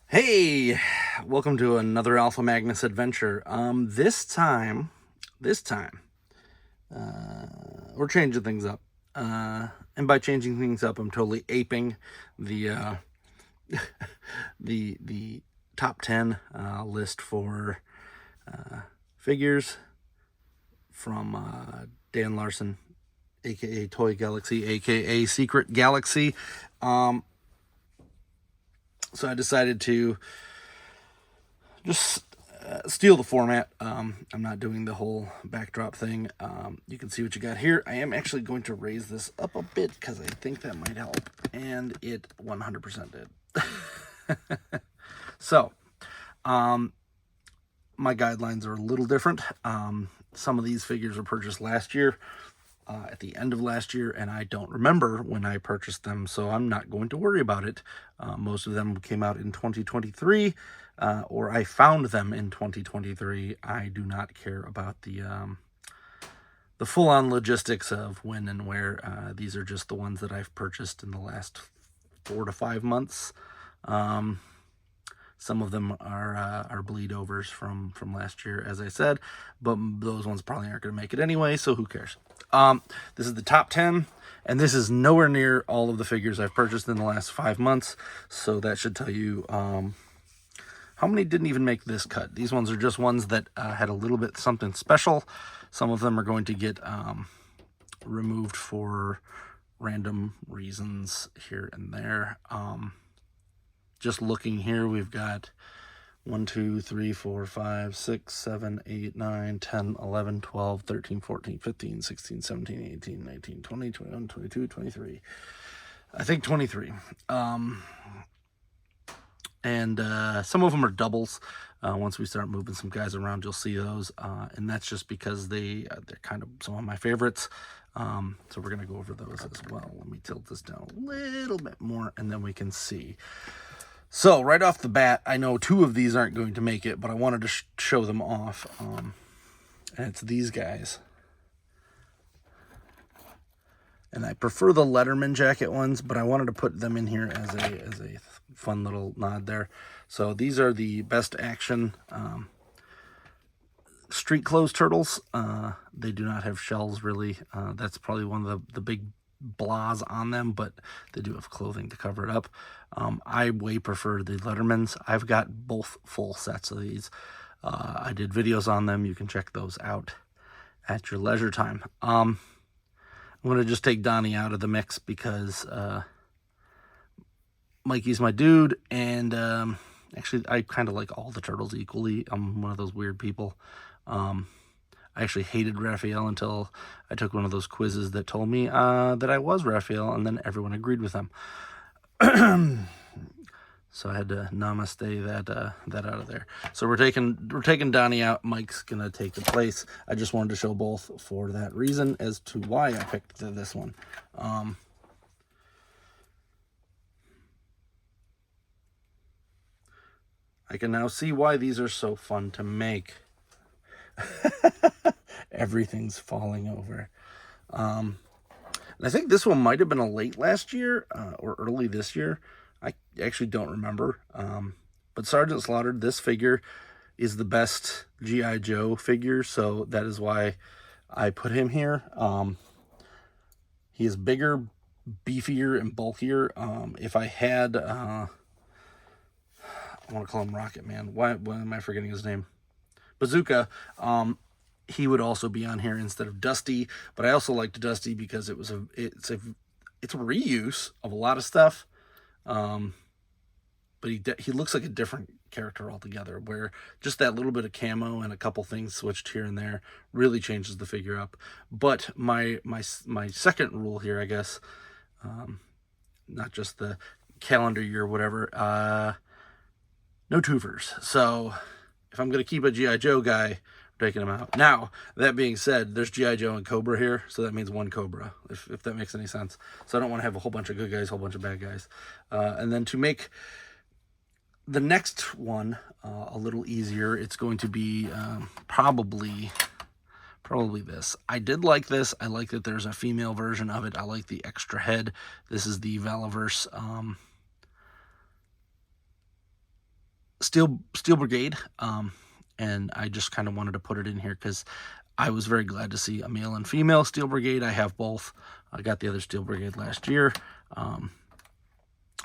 Hey, welcome to another Alpha Magnus adventure. This time, we're changing things up. And by changing things up, I'm totally aping the the top 10 list for figures from Dan Larson, aka Toy Galaxy, aka Secret Galaxy. So I decided to just steal the format. I'm not doing the whole backdrop thing. You can see what you got here. I am actually going to raise this up a bit because I think that might help, and it 100% did. So, my guidelines are a little different. Some of these figures were purchased last year, at the end of last year, and I don't remember when I purchased them, so I'm not going to worry about it. Most of them came out in 2023, or I found them in 2023. I do not care about the full-on logistics of when and where. These are just the ones that I've purchased in the last 4 to 5 months. Some of them are bleed overs from last year, as I said, but those ones probably aren't going to make it anyway, so who cares? This is the top 10, and this is nowhere near all of the figures I've purchased in the last 5 months, so that should tell you how many didn't even make this cut. These ones are just ones that had a little bit something special. Some of them are going to get removed for random reasons here and there. Just looking here, we've got 1, 2, 3, 4, 5, 6, 7, 8, 9, 10, 11, 12, 13, 14, 15, 16, 17, 18, 19, 20, 21, 22, 23. I think 23. And some of them are doubles. Once we start moving some guys around, you'll see those. And that's just because they're kind of some of my favorites. So we're going to go over those as well. Let me tilt this down a little bit more, and then we can see. So right off the bat, I know 2 of these aren't going to make it, but I wanted to show them off. And it's these guys. And I prefer the Letterman jacket ones, but I wanted to put them in here as a fun little nod there. So these are the Best Action street clothes turtles. They do not have shells, really. That's probably one of the big blahs on them, but they do have clothing to cover it up. I way prefer the Lettermans. I've got both full sets of these. I did videos on them. You can check those out at your leisure time. I'm going to just take Donnie out of the mix because Mikey's my dude, and actually I kind of like all the turtles equally. I'm one of those weird people. I actually hated Raphael until I took one of those quizzes that told me that I was Raphael, and then everyone agreed with them. So I had to namaste that out of there. So we're taking Donnie out. Mike's gonna take the place. I just wanted to show both for that reason as to why I picked this one. I can now see why these are so fun to make. Everything's falling over. And I think this one might have been a late last year or early this year. I actually don't remember. But Sergeant Slaughter, this figure is the best G.I. Joe figure, so that is why I put him here. He is bigger, beefier, and bulkier. If I had, I want to call him Rocket Man. Why am I forgetting his name? Bazooka. He would also be on here instead of Dusty, but I also liked Dusty because it's a reuse of a lot of stuff. But he looks like a different character altogether, where just that little bit of camo and a couple things switched here and there really changes the figure up. But my second rule here, I guess, not just the calendar year or whatever, no twofers. So if I'm going to keep a G.I. Joe guy, we're taking him out. Now, that being said, there's G.I. Joe and Cobra here, so that means one Cobra, if that makes any sense. So I don't want to have a whole bunch of good guys, a whole bunch of bad guys. And then to make the next one a little easier, it's going to be probably this. I did like this. I like that there's a female version of it. I like the extra head. This is the Valaverse Steel Brigade, and I just kind of wanted to put it in here because I was very glad to see a male and female Steel Brigade. I have both. I got the other Steel Brigade last year.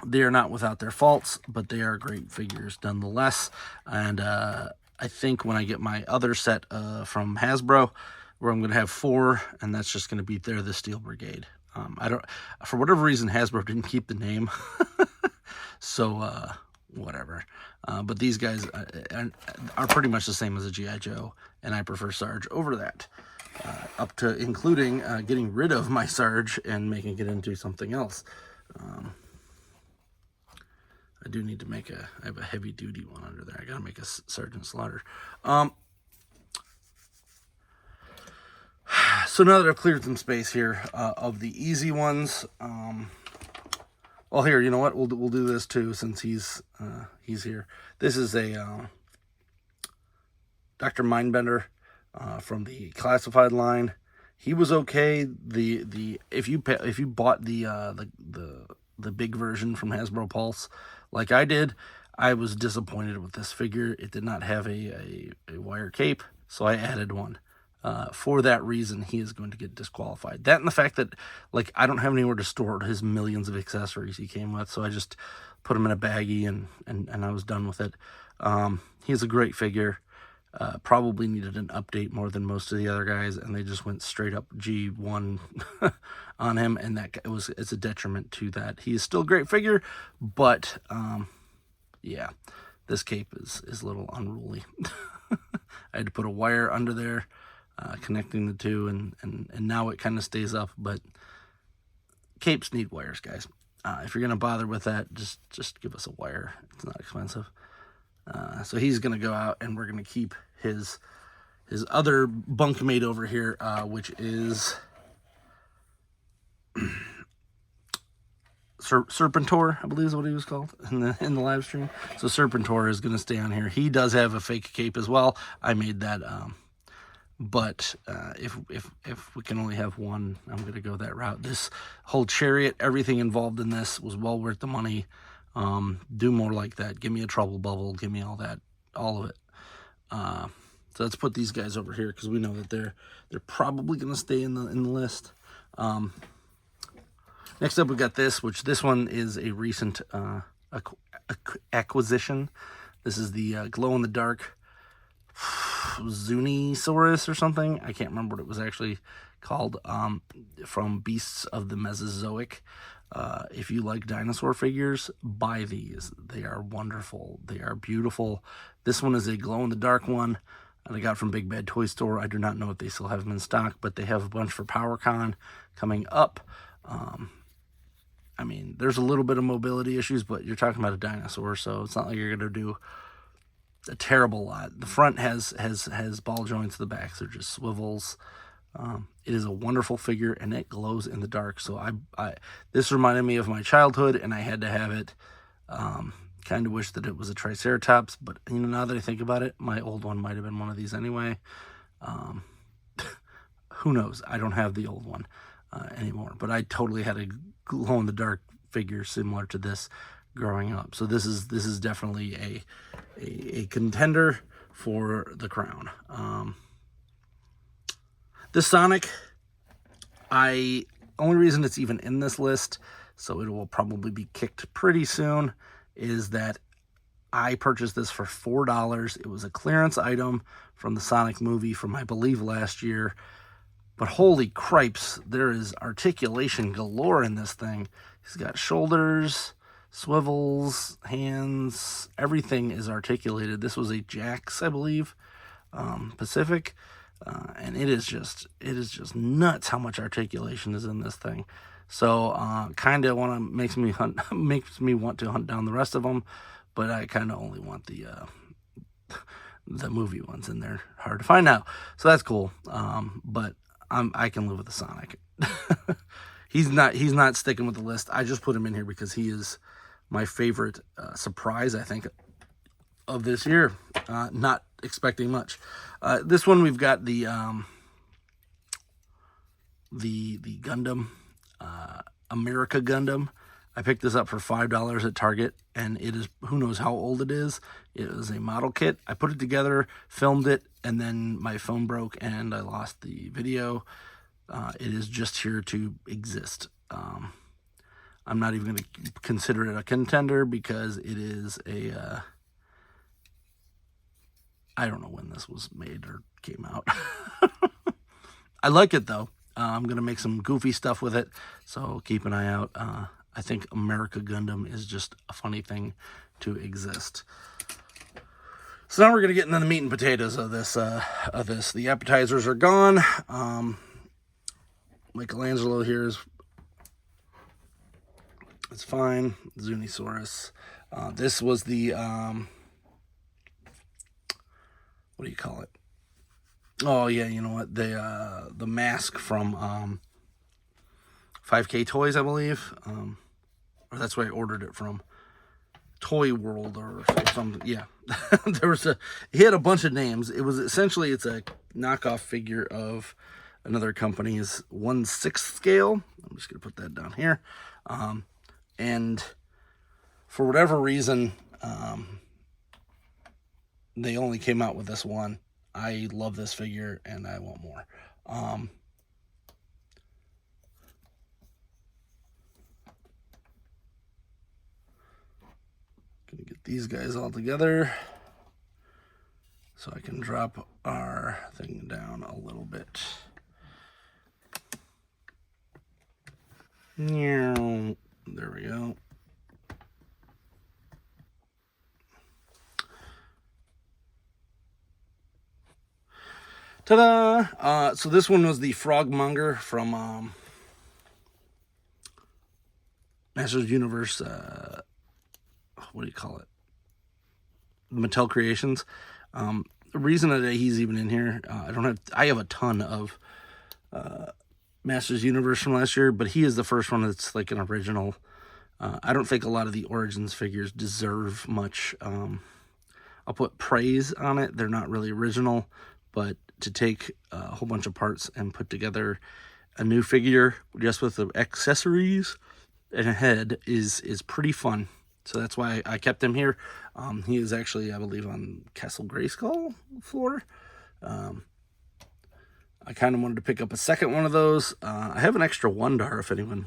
They are not without their faults, but they are great figures nonetheless. And I think when I get my other set from Hasbro, where I'm going to have 4, and that's just going to be the Steel Brigade. I don't, for whatever reason, Hasbro didn't keep the name, so whatever. But these guys are pretty much the same as a G.I. Joe, and I prefer Sarge over that. Up to including getting rid of my Sarge and making it into something else. I do need to make I have a heavy duty one under there. I gotta make a Sergeant Slaughter. So now that I've cleared some space here of the easy ones, well, here, you know what? We'll do this too since he's here. This is a Dr. Mindbender from the classified line. He was okay. If you bought the big version from Hasbro Pulse, like I did, I was disappointed with this figure. It did not have a wire cape, so I added one. For that reason, he is going to get disqualified. That and the fact that, like, I don't have anywhere to store his millions of accessories he came with, so I just put him in a baggie and I was done with it. He's a great figure. Probably needed an update more than most of the other guys, and they just went straight up G1 on him, and it's a detriment to that. He is still a great figure, but yeah, this cape is a little unruly. I had to put a wire under there, connecting the two, and now it kind of stays up, but capes need wires, guys. If you're gonna bother with that, just give us a wire. It's not expensive. So he's gonna go out, and we're gonna keep his other bunkmate over here, which is Serpentor, I believe is what he was called in the live stream. So Serpentor is gonna stay on here. He does have a fake cape as well. I made that. But if we can only have one, I'm going to go that route. This whole chariot, everything involved in this was well worth the money. Do more like that. Give me a trouble bubble. Give me all that, all of it. So let's put these guys over here because we know that they're probably going to stay in the list. Next up, we got this, which this one is a recent acquisition. This is the glow in the dark Zunisaurus or something. I can't remember what it was actually called, from Beasts of the Mesozoic. If you like dinosaur figures, buy these. They are wonderful. They are beautiful. This one is a glow-in-the-dark one that I got from Big Bad Toy Store. I do not know if they still have them in stock, but they have a bunch for PowerCon coming up. I mean, there's a little bit of mobility issues, but you're talking about a dinosaur, so it's not like you're going to do a terrible lot. The front has ball joints, the backs are just swivels. It is a wonderful figure, and it glows in the dark. So I this reminded me of my childhood, and I had to have it. Kind of wish that it was a Triceratops, but you know, now that I think about it, my old one might have been one of these anyway. Who knows? I don't have the old one anymore, but I totally had a glow in the dark figure similar to this growing up. So this is definitely a contender for the crown. This Sonic, only reason it's even in this list, so it will probably be kicked pretty soon, is that I purchased this for $4. It was a clearance item from the Sonic movie from, I believe, last year. But holy cripes, there is articulation galore in this thing. He's got shoulders, swivels, hands, everything is articulated. This was a Jax, I believe, Pacific, and it is just nuts how much articulation is in this thing. So kind of makes me want to hunt down the rest of them, but I kind of only want the movie ones, and they're hard to find now. So that's cool, but I can live with the Sonic. He's not sticking with the list. I just put him in here because he is my favorite surprise, I think, of this year. Not expecting much. This one, we've got the Gundam, America Gundam. I picked this up for $5 at Target, and it is, who knows how old it is. It was a model kit. I put it together, filmed it, and then my phone broke and I lost the video. It is just here to exist. I'm not even going to consider it a contender because it is a, I don't know when this was made or came out. I like it though. I'm going to make some goofy stuff with it, so keep an eye out. I think America Gundam is just a funny thing to exist. So now we're going to get into the meat and potatoes of this. The appetizers are gone. Michelangelo here is, it's fine. Zunisaurus. This was the, what do you call it? Oh yeah, you know what? The mask from 5K Toys, I believe. Or that's where I ordered it from. Toy World or something. Yeah. He had a bunch of names. It was essentially, it's a knockoff figure of another company's 1/6 scale. I'm just going to put that down here. And for whatever reason, they only came out with this one. I love this figure and I want more. Gonna get these guys all together so I can drop our thing down a little bit. There we go. Ta-da! So this one was the Frogmonger from Masters Universe. What do you call it? Mattel Creations. The reason that he's even in here, I have a ton of Masters Universe from last year, but he is the first one that's like an original. I don't think a lot of the Origins figures deserve much. I'll put praise on it. They're not really original, but to take a whole bunch of parts and put together a new figure just with the accessories and a head is pretty fun. So that's why I kept him here. He is actually, I believe, on Castle Grayskull floor. I kind of wanted to pick up a second one of those. I have an extra Wondar if anyone...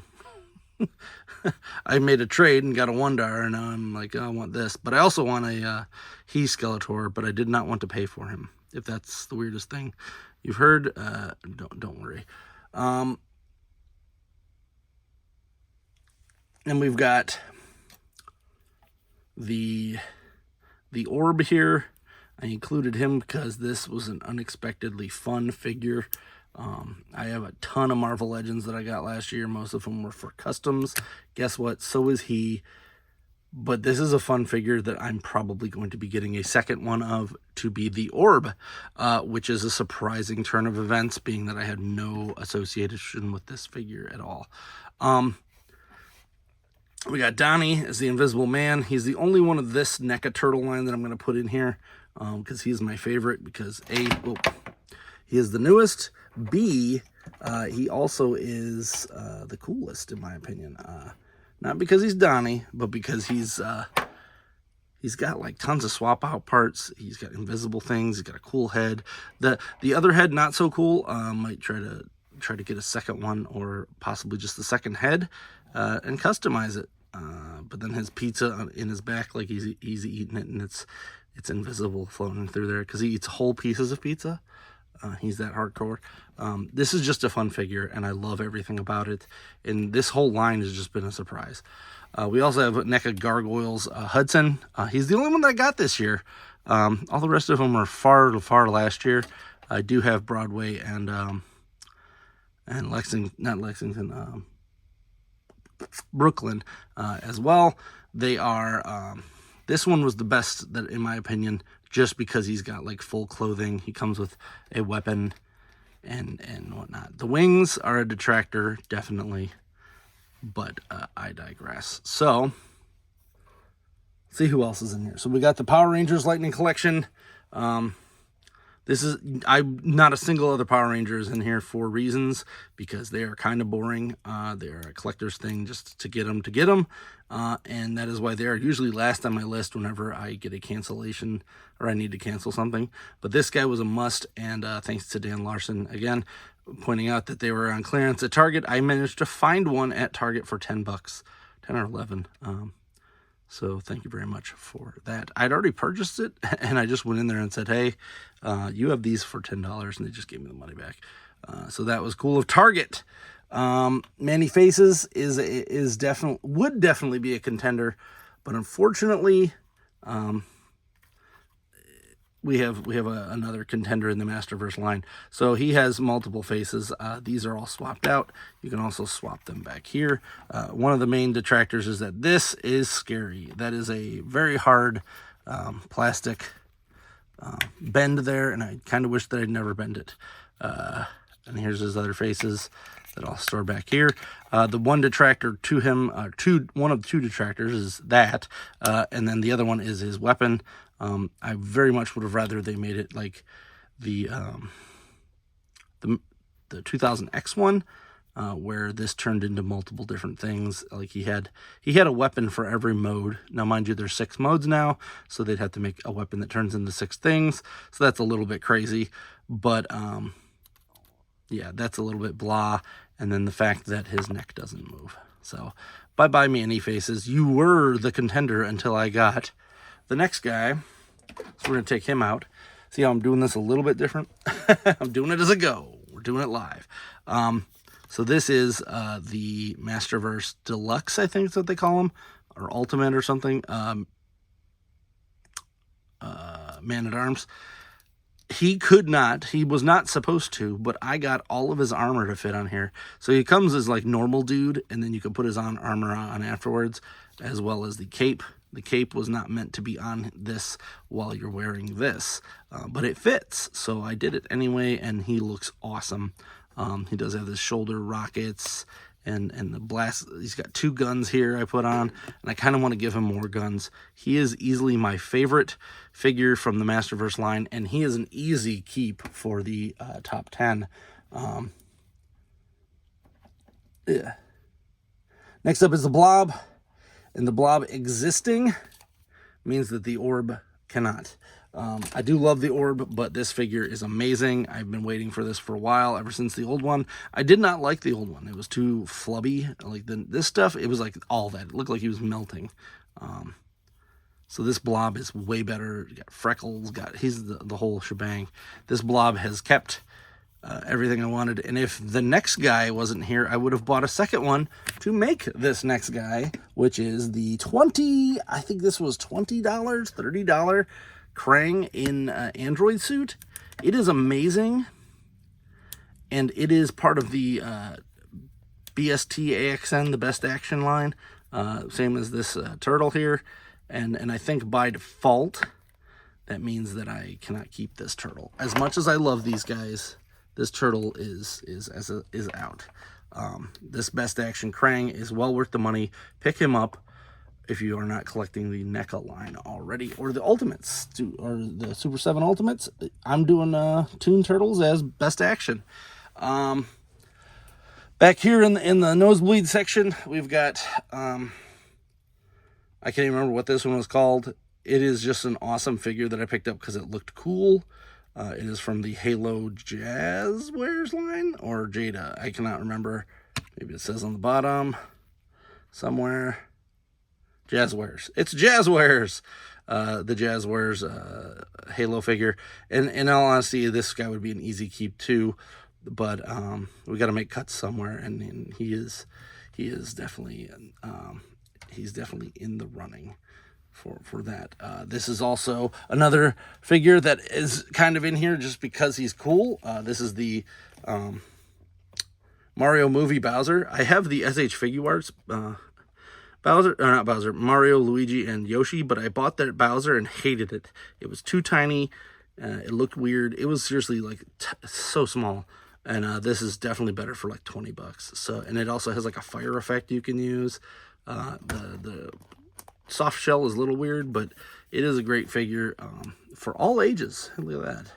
I made a trade and got a Wondar, and now I'm like, oh, I want this. But I also want a He Skeletor, but I did not want to pay for him. If that's the weirdest thing you've heard, don't worry. And we've got the orb here. I included him because this was an unexpectedly fun figure. I have a ton of Marvel Legends that I got last year. Most of them were for customs. Guess what? So is he. But this is a fun figure that I'm probably going to be getting a second one of, to be the Orb, which is a surprising turn of events, being that I had no association with this figure at all. We got Donnie as the Invisible Man. He's the only one of this NECA Turtle line that I'm going to put in here, because he's my favorite, because A, well, he is the newest, B, he also is the coolest, in my opinion. Not because he's Donnie, but because he's got like tons of swap out parts. He's got invisible things. He's got a cool head. The other head, not so cool. Might try to get a second one, or possibly just the second head, and customize it. But then his pizza in his back, like he's eating it, and it's invisible floating through there because he eats whole pieces of pizza. He's that hardcore. This is just a fun figure, and I love everything about it. And this whole line has just been a surprise. We also have NECA Gargoyles Hudson. He's the only one that I got this year. All the rest of them are far last year. I do have Broadway and Brooklyn as well. They are... this one was the best, that in my opinion, just because he's got like full clothing. He comes with a weapon and whatnot. The wings are a detractor, definitely, but I digress. So, let's see who else is in here. So we got the Power Rangers Lightning Collection. This is, not a single other Power Ranger is in here for reasons, because they are kind of boring. They are a collector's thing just to get them, and that is why they are usually last on my list whenever I get a cancellation or I need to cancel something. But this guy was a must, and thanks to Dan Larson again pointing out that they were on clearance at Target. I managed to find one at Target for $10, 10 or 11. So thank you very much for that. I'd already purchased it, and I just went in there and said, hey, you have these for $10, and they just gave me the money back. So that was cool of Target. Manny Faces would definitely be a contender, but unfortunately, we have another contender in the Masterverse line. So he has multiple faces. These are all swapped out. You can also swap them back here. One of the main detractors is that this is scary. That is a very hard plastic bend there, and I kind of wish that I'd never bend it. And here's his other faces that I'll store back here. The one detractor to him, one of the two detractors is that, and then the other one is his weapon. I very much would have rather they made it like the 2000X one, where this turned into multiple different things. Like he had a weapon for every mode. Now, mind you, there's 6 modes now, so they'd have to make a weapon that turns into 6 things. So that's a little bit crazy, but yeah, that's a little bit blah. And then the fact that his neck doesn't move. So bye-bye, Manny Faces. You were the contender until I got the next guy. So we're going to take him out. See how I'm doing this a little bit different? I'm doing it as I go. We're doing it live. So this is the Masterverse Deluxe, I think is what they call him, or Ultimate or something. Man-at-Arms. He was not supposed to, but I got all of his armor to fit on here. So he comes as like normal dude, and then you can put his armor on afterwards, as well as the cape. The cape was not meant to be on this while you're wearing this, but it fits. So I did it anyway, and he looks awesome. He does have his shoulder rockets and the blast. He's got 2 guns here I put on, and I kind of want to give him more guns. He is easily my favorite figure from the Masterverse line, and he is an easy keep for the top 10. Yeah. Next up is the Blob. And the Blob existing means that the Orb cannot. I do love the Orb, but this figure is amazing. I've been waiting for this for a while, ever since the old one. I did not like the old one. It was too flubby. Like this stuff, it was like all that. It looked like he was melting. So this Blob is way better. Got freckles, he's the whole shebang. This Blob has kept everything I wanted, and if the next guy wasn't here, I would have bought a second one to make this next guy, which is the I think this was $20, $30 Krang in Android suit. It is amazing, and it is part of the BST AXN, the Best Action line, same as this turtle here, and I think by default that means that I cannot keep this turtle. As much as I love these guys, this turtle is out. This Best Action Krang is well worth the money. Pick him up if you are not collecting the NECA line already, or the Ultimates, or the Super 7 Ultimates. I'm doing Toon Turtles as Best Action. Back here in the nosebleed section, we've got, I can't even remember what this one was called. It is just an awesome figure that I picked up because it looked cool. It is from the Halo Jazzwares line, or Jada. I cannot remember. Maybe it says on the bottom somewhere. Jazzwares. It's Jazzwares. The Jazzwares Halo figure. And in all honesty, this guy would be an easy keep too. But we got to make cuts somewhere, and he is definitely he's definitely in the running for that. This is also another figure that is kind of in here just because he's cool. This is the Mario movie Bowser. I have the SH Figuarts Mario, Luigi, and Yoshi, but I bought that Bowser and hated it. It was too tiny. It looked weird. It was seriously like so small. And this is definitely better for like $20. So, and it also has like a fire effect you can use. The soft shell is a little weird, but it is a great figure for all ages. Look at that.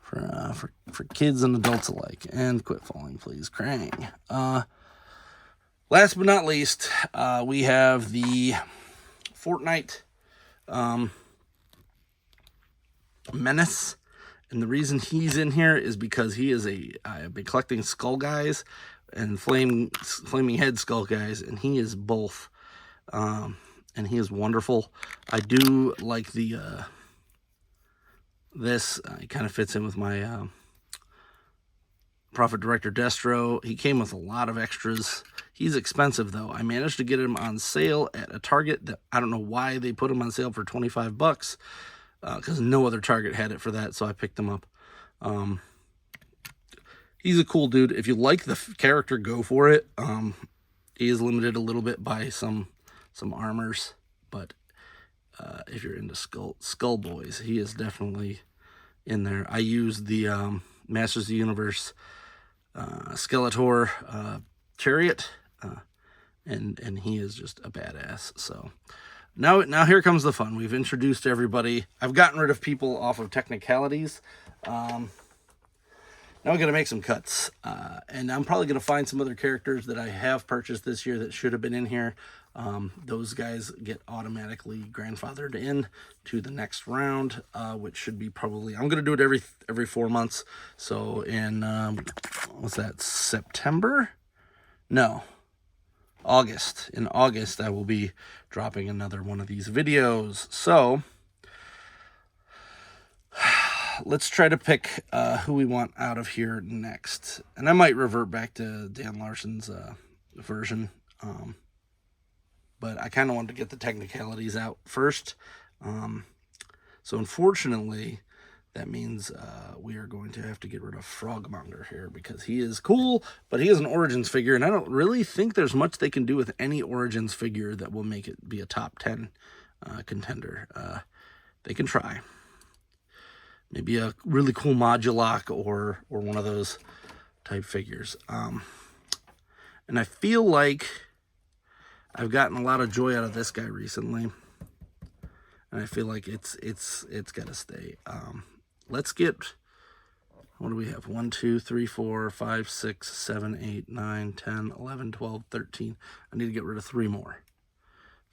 for kids and adults alike. And quit falling, please, Krang. Last but not least, we have the Fortnite Menace. And the reason he's in here is because he is I've been collecting Skull Guys and Flaming Head Skull Guys, and he is both. And he is wonderful. I do like the this. It kind of fits in with my Prophet Director Destro. He came with a lot of extras. He's expensive though. I managed to get him on sale at a Target that I don't know why they put him on sale for $25. Because no other Target had it for that, so I picked him up. He's a cool dude. If you like the character, go for it. He is limited a little bit by some armors, but if you're into Skull Boys, he is definitely in there. I used the Masters of the Universe Skeletor Chariot, and he is just a badass. So. Now here comes the fun. We've introduced everybody. I've gotten rid of people off of technicalities. Now I'm going to make some cuts. And I'm probably going to find some other characters that I have purchased this year that should have been in here. Those guys get automatically grandfathered in to the next round, which should be probably... I'm going to do it every 4 months. So in, what's that, September? No. August. In August, I will be dropping another one of these videos. So, let's try to pick who we want out of here next. And I might revert back to Dan Larson's version. But I kind of wanted to get the technicalities out first. So, unfortunately, that means we are going to have to get rid of Frogmonger here because he is cool, but he is an Origins figure, and I don't really think there's much they can do with any Origins figure that will make it be a top 10 contender. They can try. Maybe a really cool Modulok or one of those type figures. And I feel like I've gotten a lot of joy out of this guy recently, and I feel like it's got to stay. Let's get, what do we have? 1, 2, 3, 4, 5, 6, 7, 8, 9, 10, 11, 12, 13. I need to get rid of 3 more.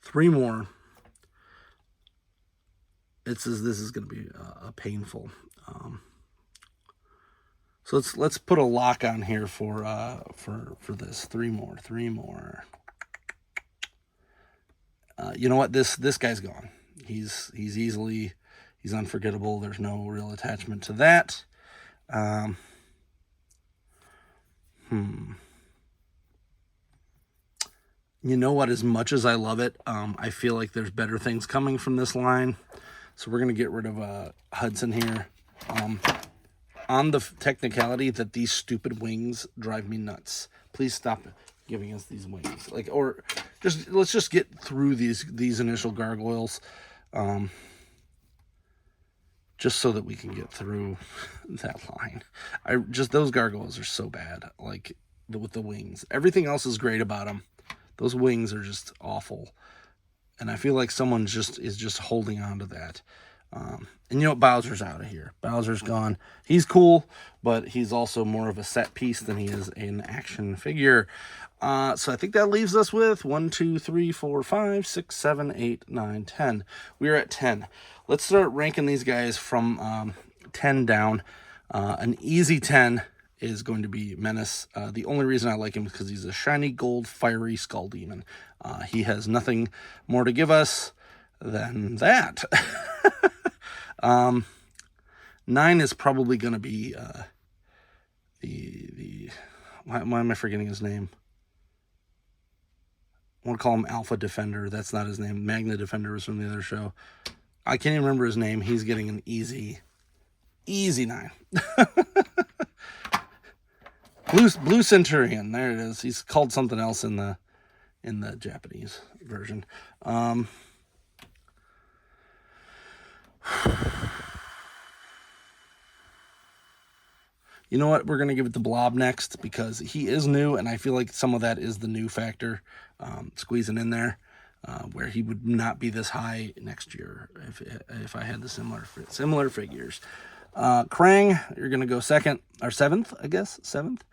3 more. This is going to be a painful. So let's put a lock on here for this. 3 more. 3 more. You know what? This guy's gone. He's unforgettable. There's no real attachment to that. You know what? As much as I love it, I feel like there's better things coming from this line. So we're going to get rid of Hudson here. On the technicality that these stupid wings drive me nuts. Please stop giving us these wings. Or let's just get through these initial gargoyles. Just so that we can get through that line. Those gargoyles are so bad, with the wings. Everything else is great about them. Those wings are just awful. And I feel like someone is just holding on to that. And you know what? Bowser's out of here. Bowser's gone. He's cool, but he's also more of a set piece than he is an action figure. So I think that leaves us with 1, 2, 3, 4, 5, 6, 7, 8, 9, 10. We are at 10. Let's start ranking these guys from 10 down. An easy 10 is going to be Menace. The only reason I like him is because he's a shiny gold fiery skull demon. He has nothing more to give us than that. 9 is probably going to be why am I forgetting his name? I want to call him Alpha Defender. That's not his name. Magna Defender was from the other show. I can't even remember his name. He's getting an easy 9. Blue Centurion. There it is. He's called something else in the Japanese version. You know what? We're going to give it to Blob next because he is new, and I feel like some of that is the new factor squeezing in there, where he would not be this high next year if I had the similar figures. Krang, you're going to go second, or seventh, I guess, seventh.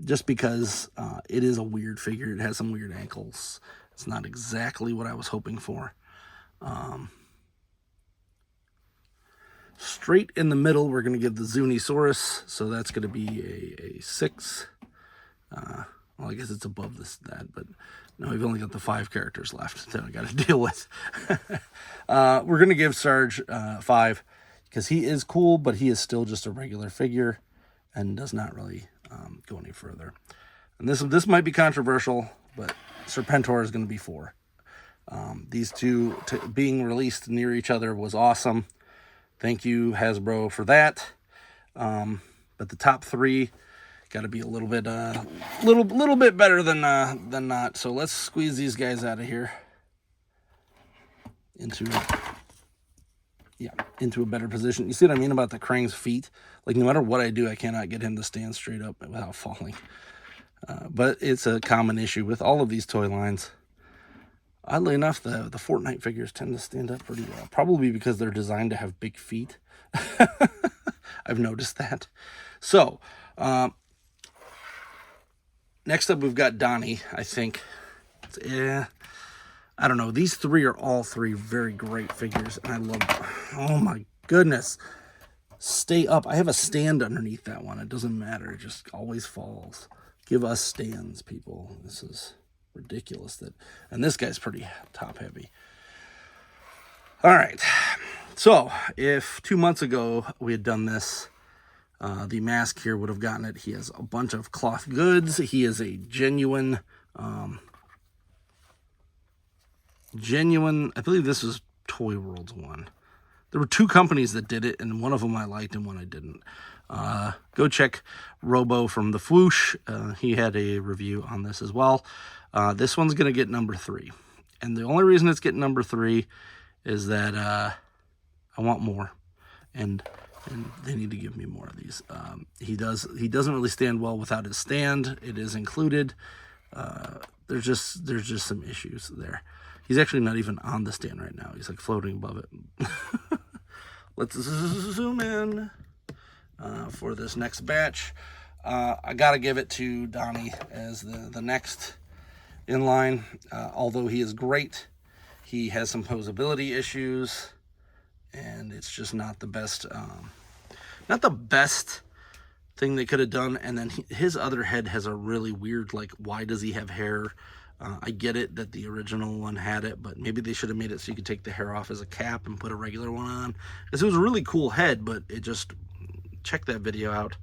Just because it is a weird figure. It has some weird ankles. It's not exactly what I was hoping for. Straight in the middle, we're going to give the Zunisaurus, so that's going to be a 6. Well, I guess it's above that, but no, we've only got the 5 characters left that I got to deal with. We're going to give Sarge 5, because he is cool, but he is still just a regular figure and does not really go any further. And this might be controversial, but Serpentor is going to be 4. These two being released near each other was awesome. Thank you, Hasbro, for that. But the top 3 got to be a little bit better than not. So let's squeeze these guys out of here into a better position. You see what I mean about the Krang's feet? Like, no matter what I do, I cannot get him to stand straight up without falling. But it's a common issue with all of these toy lines. Oddly enough, the Fortnite figures tend to stand up pretty well. Probably because they're designed to have big feet. I've noticed that. So, next up we've got Donnie, I think. I don't know. These 3 are all 3 very great figures. And I love them. Oh my goodness. Stay up. I have a stand underneath that one. It doesn't matter. It just always falls. Give us stands, people. This is ridiculous. And this guy's pretty top heavy. All right. So if 2 months ago we had done this, the mask here would have gotten it. He has a bunch of cloth goods. He is a genuine, I believe this was Toy World's one. There were 2 companies that did it, and one of them I liked and one I didn't. Go check Robo from the Fwoosh. He had a review on this as well. This one's going to get number 3. And the only reason it's getting number 3 is that I want more. And they need to give me more of these. He doesn't really stand well without his stand. It is included. There's just some issues there. He's actually not even on the stand right now. He's like floating above it. Let's zoom in for this next batch. I gotta give it to Donnie as the next in line. Although he is great, he has some posability issues, and it's just not the best. Not the best thing they could have done. And then his other head has a really weird, like, why does he have hair? I get it that the original one had it, but maybe they should have made it so you could take the hair off as a cap and put a regular one on. Because it was a really cool head, but it just, check that video out.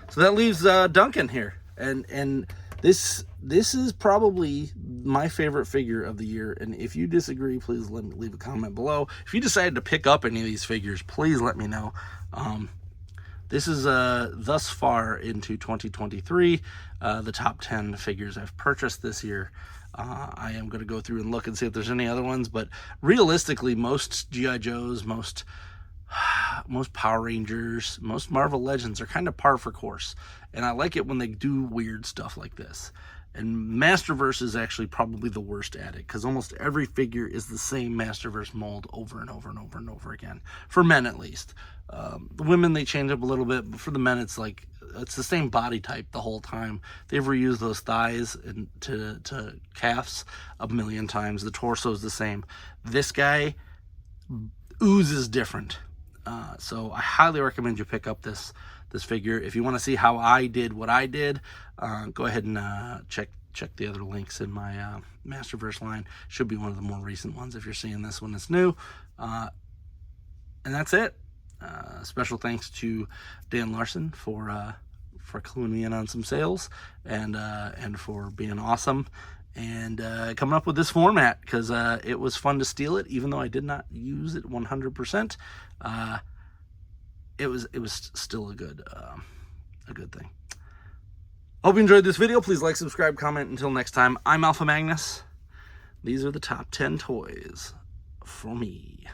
So that leaves Duncan here. And this is probably my favorite figure of the year. And if you disagree, please leave a comment below. If you decided to pick up any of these figures, please let me know. This is thus far into 2023, the top 10 figures I've purchased this year. I am going to go through and look and see if there's any other ones, but realistically, most G.I. Joes, most Power Rangers, most Marvel Legends are kind of par for course. And I like it when they do weird stuff like this. And Masterverse is actually probably the worst at it, because almost every figure is the same Masterverse mold over and over and over and over again. For men, at least. The women, they change up a little bit, but for the men, it's like, it's the same body type the whole time. They've reused those thighs to calves a million times. The torso is the same. This guy oozes different. So I highly recommend you pick up this figure. If you want to see how I did what I did, go ahead and check the other links in my Masterverse line. Should be one of the more recent ones if you're seeing this one. It's new. And that's it. Special thanks to Dan Larson for cluing me in on some sales and for being awesome and coming up with this format, because it was fun to steal it, even though I did not use it 100%. It was still a good thing. Hope you enjoyed this video. Please like, subscribe, comment. Until next time, I'm Alpha Magnus. These are the top 10 toys for me.